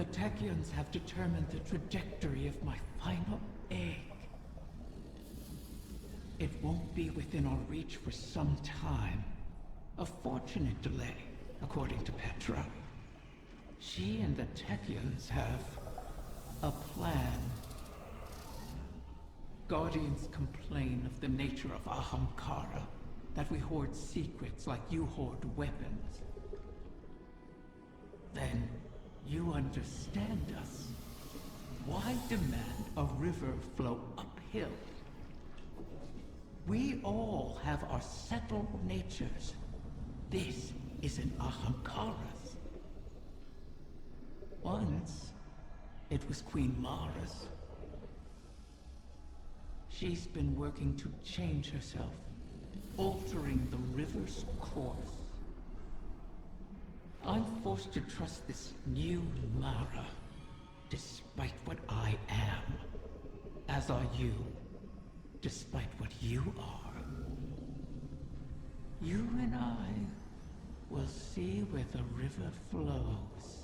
The Techians have determined the trajectory of my final egg. It won't be within our reach for some time. A fortunate delay, according to Petra. She and the Techians have a plan. Guardians complain of the nature of Ahamkara, that we hoard secrets like you hoard weapons. Then, you understand us. Why demand a river flow uphill? We all have our settled natures. This isn't Ahamkara's. Once, it was Queen Mara's. She's been working to change herself, altering the river's course. I'm forced to trust this new Mara, despite what I am. As are you, despite what you are. You and I will see where the river flows.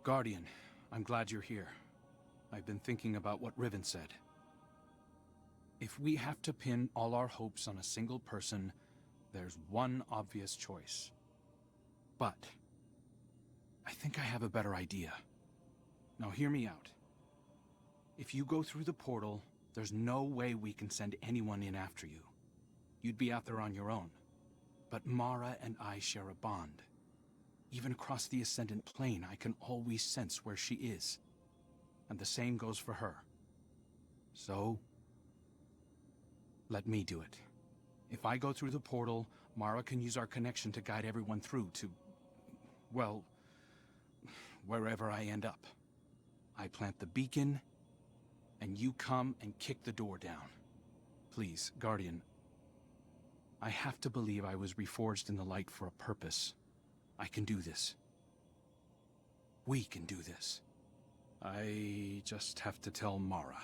Guardian, I'm glad you're here. I've been thinking about what Riven said. If we have to pin all our hopes on a single person, there's one obvious choice. But I think I have a better idea. Now hear me out. If you go through the portal, there's no way we can send anyone in after you. You'd be out there on your own. But Mara and I share a bond. Even across the Ascendant Plane, I can always sense where she is. And the same goes for her. So, let me do it. If I go through the portal, Mara can use our connection to guide everyone through to, well, wherever I end up. I plant the beacon, and you come and kick the door down. Please, Guardian, I have to believe I was reforged in the light for a purpose. I can do this. We can do this. I just have to tell Mara.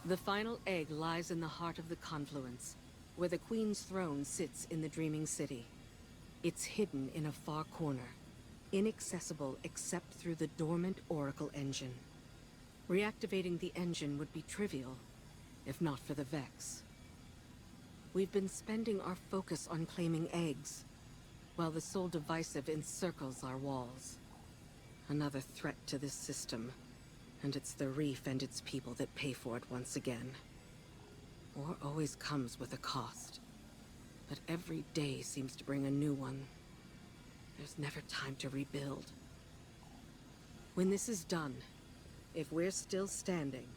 The final egg lies in the heart of the confluence, where the Queen's throne sits in the Dreaming City. It's hidden in a far corner, inaccessible except through the dormant Oracle engine. Reactivating the engine would be trivial, if not for the Vex. We've been spending our focus on claiming eggs, while the Soul Divisive encircles our walls. Another threat to this system. And it's the Reef and its people that pay for it once again. War always comes with a cost. But every day seems to bring a new one. There's never time to rebuild. When this is done, if we're still standing,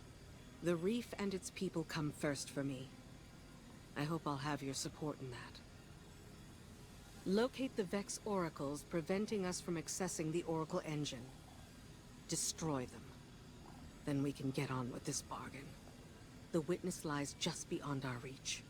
the Reef and its people come first for me. I hope I'll have your support in that. Locate the Vex Oracles preventing us from accessing the Oracle engine. Destroy them. Then we can get on with this bargain. The witness lies just beyond our reach.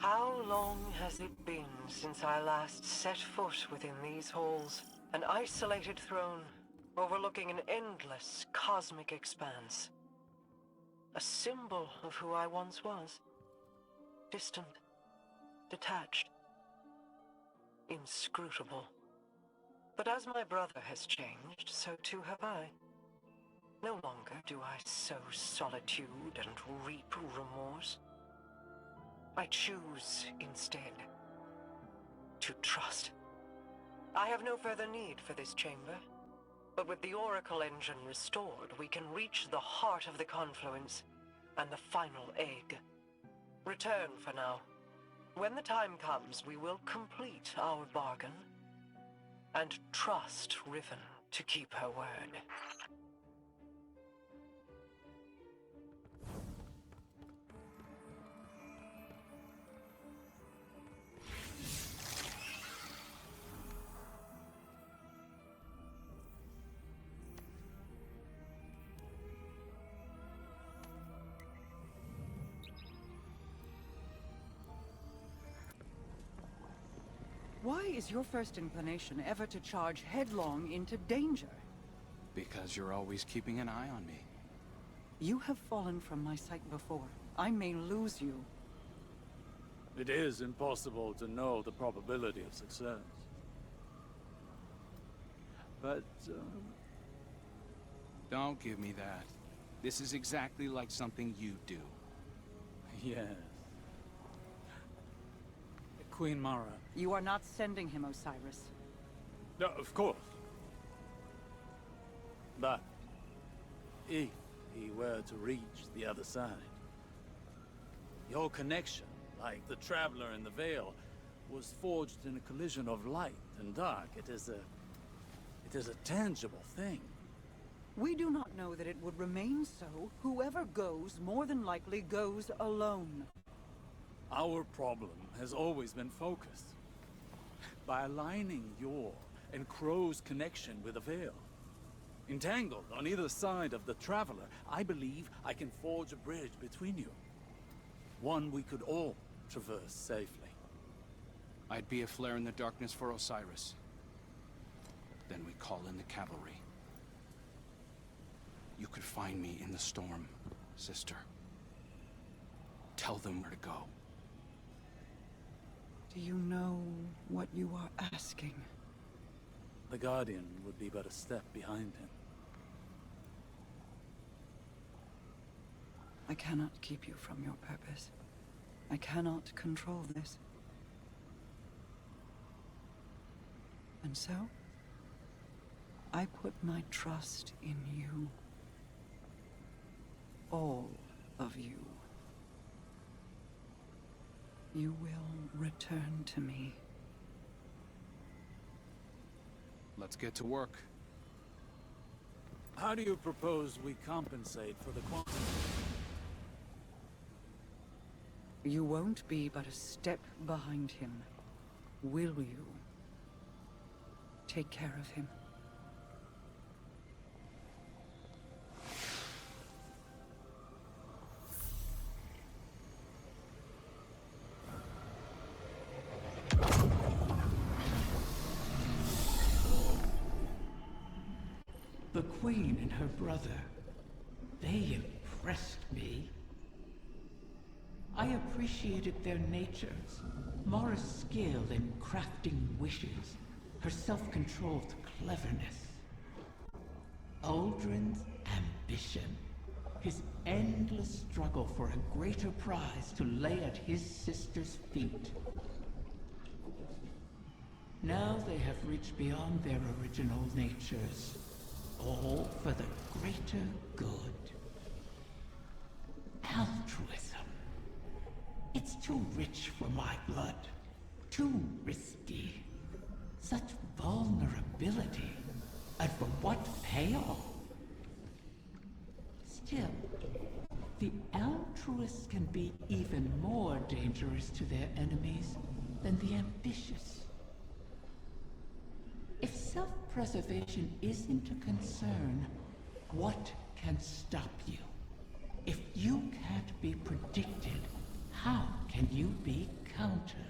How long has it been since I last set foot within these halls? An isolated throne, overlooking an endless cosmic expanse. A symbol of who I once was. Distant, detached, inscrutable. But as my brother has changed, so too have I. No longer do I sow solitude and reap remorse. I choose, instead, to trust. I have no further need for this chamber, but with the Oracle engine restored, we can reach the heart of the confluence and the final egg. Return for now. When the time comes, we will complete our bargain and trust Riven to keep her word. Why is your first inclination ever to charge headlong into danger? Because you're always keeping an eye on me. You have fallen from my sight before. I may lose you. It is impossible to know the probability of success. But, Don't give me that. This is exactly like something you do. yes. Queen Mara. You are not sending him, Osiris. No, of course. But, if he were to reach the other side, your connection like the Traveler in the Vale, was forged in a collision of light and dark. It is a tangible thing. We do not know that it would remain so. Whoever goes, more than likely goes alone. Our problem has always been focus. By aligning your and Crow's connection with the Veil. Entangled on either side of the Traveler, I believe I can forge a bridge between you. One we could all traverse safely. I'd be a flare in the darkness for Osiris. Then we call in the cavalry. You could find me in the storm, sister. Tell them where to go. Do you know what you are asking? The Guardian would be but a step behind him. I cannot keep you from your purpose. I cannot control this. And so, I put my trust in you. All of you. You will return to me. Let's get to work. How do you propose we compensate for the quantity? You won't be but a step behind him, will you? Take care of him. The Queen and her brother, they impressed me. I appreciated their natures, Mara's skill in crafting wishes, her self-controlled cleverness. Uldren's ambition, his endless struggle for a greater prize to lay at his sister's feet. Now they have reached beyond their original natures, all for the greater good. Altruism. It's too rich for my blood. Too risky. Such vulnerability. And for what payoff? Still, the altruists can be even more dangerous to their enemies than the ambitious. If self-preservation isn't a concern, what can stop you? If you can't be predicted, how can you be countered?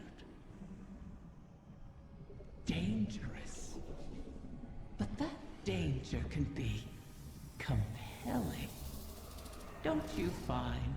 Dangerous. But that danger can be compelling. Don't you find?